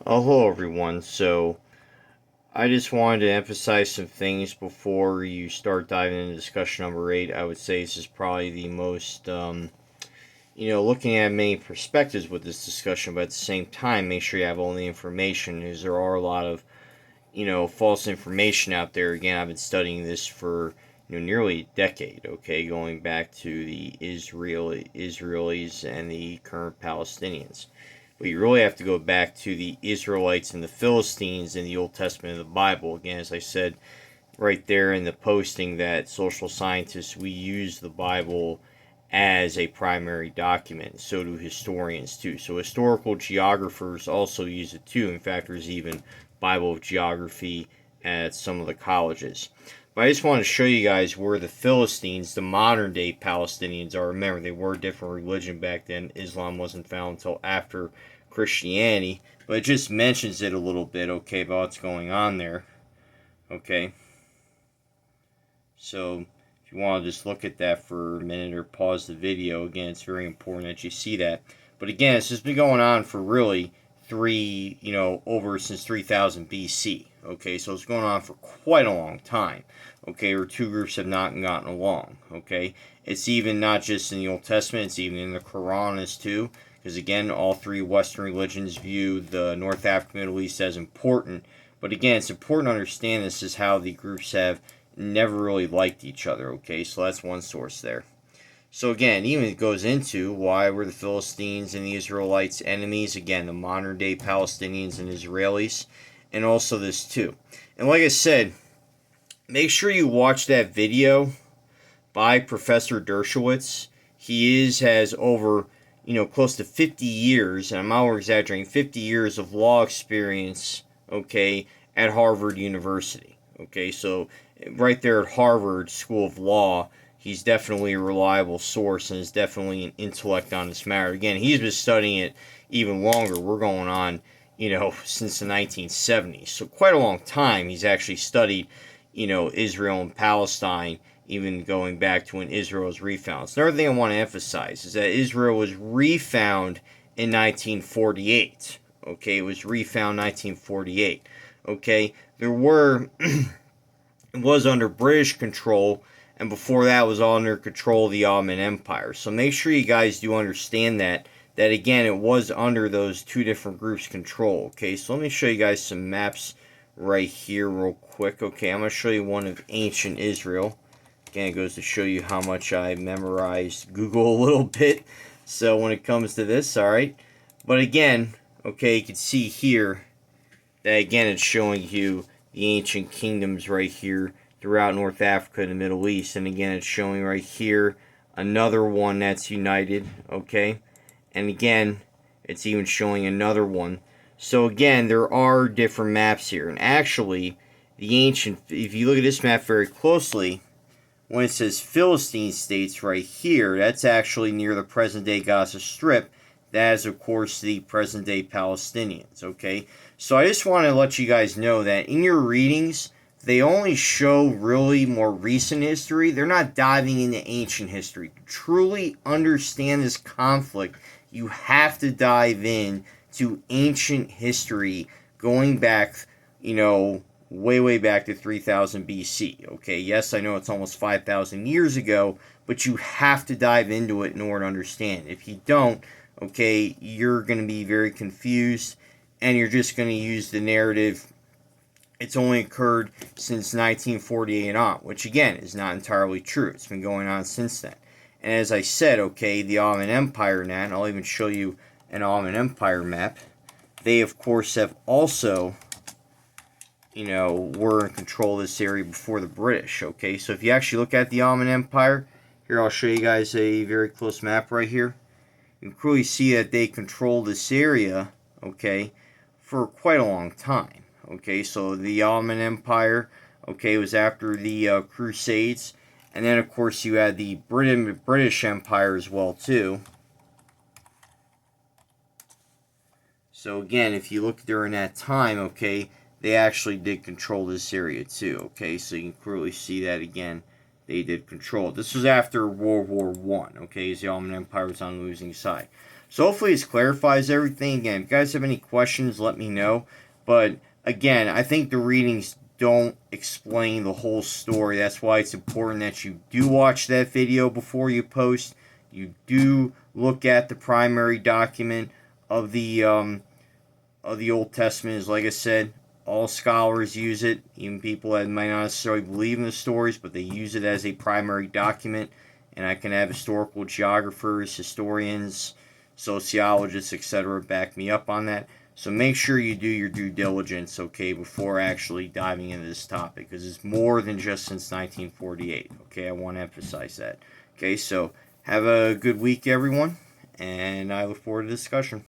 Hello everyone. So I just wanted to emphasize some things before you start diving into discussion number 8. I would say this is probably the most, looking at many perspectives with this discussion, but at the same time, make sure you have all the information, because there are a lot of, false information out there. Again, I've been studying this for, nearly a decade, okay, going back to the Israelis and the current Palestinians. But you really have to go back to the Israelites and the Philistines in the Old Testament of the Bible. Again, as I said right there in the posting, that social scientists, we use the Bible as a primary document. So do historians too. So historical geographers also use it too. In fact, there's even Bible of geography at some of the colleges. But I just want to show you guys where the Philistines, the modern day Palestinians, are. Remember, they were a different religion back then. Islam wasn't found until after Christianity. But it just mentions it a little bit, okay, about what's going on there. Okay. So if you want to just look at that for a minute or pause the video, again, it's very important that you see that. But again, it's just been going on for really over since 3000 BC. Okay, so it's going on for quite a long time. Okay, where two groups have not gotten along. Okay, it's even not just in the Old Testament, it's even in the Quran as too. Because again, all three Western religions view the North African Middle East as important. But again, it's important to understand this is how the groups have never really liked each other. Okay, so that's one source there. So again, even it goes into why were the Philistines and the Israelites enemies. Again, the modern day Palestinians and Israelis, and also this too. And like I said, make sure you watch that video by Professor Dershowitz. Has over close to 50 years, and I'm not exaggerating, 50 years of law experience. Okay, at Harvard University. Okay, so right there at Harvard School of Law, he's definitely a reliable source and is definitely an intellect on this matter. Again, he's been studying it even longer. We're going on, since the 1970s. So quite a long time he's actually studied, Israel and Palestine, even going back to when Israel was refound. So another thing I want to emphasize is that Israel was refound in 1948. Okay, it was refound 1948. Okay, there were it was under British control, and before that was all under control of the Ottoman Empire. So make sure you guys do understand that again, it was under those two different groups' control. Okay, so let me show you guys some maps right here real quick. Okay, I'm going to show you one of ancient Israel. Again, it goes to show you how much I memorized Google a little bit. So when it comes to this, alright. But again, okay, you can see here that again it's showing you the ancient kingdoms right here throughout North Africa and the Middle East. And again, it's showing right here another one that's united, okay? And again, it's even showing another one. So again, there are different maps here. And actually, the ancient, if you look at this map very closely, when it says Philistine states right here, that's actually near the present-day Gaza Strip. That is, of course, the present-day Palestinians, okay? So I just want to let you guys know that in your readings, they only show really more recent history. They're not diving into ancient history. To truly understand this conflict, you have to dive in to ancient history going back, way back to 3000 BC. Okay, yes, I know it's almost 5,000 years ago, but you have to dive into it in order to understand. If you don't, okay, you're going to be very confused, and you're just going to use the narrative it's only occurred since 1948 and on, which again is not entirely true. It's been going on since then. And as I said, okay, the Ottoman Empire now, and I'll even show you an Ottoman Empire map, they of course have also, were in control of this area before the British, okay? So if you actually look at the Ottoman Empire, here I'll show you guys a very close map right here. You can clearly see that they controlled this area, okay, for quite a long time. Okay, so the Ottoman Empire, okay, was after the Crusades. And then, of course, you had the British Empire as well, too. So, again, if you look during that time, okay, they actually did control this area, too. Okay, so you can clearly see that, again, they did control. This was after World War I, okay, as the Ottoman Empire was on the losing side. So hopefully this clarifies everything. Again, if you guys have any questions, let me know. But again, I think the readings don't explain the whole story. That's why it's important that you do watch that video before you post. You do look at the primary document of the Old Testament. Is, like I said, all scholars use it, even people that might not necessarily believe in the stories, but they use it as a primary document. And I can have historical geographers, historians, sociologists, etc., back me up on that. So make sure you do your due diligence, okay, before actually diving into this topic, because it's more than just since 1948, okay? I want to emphasize that. Okay, so have a good week, everyone, and I look forward to the discussion.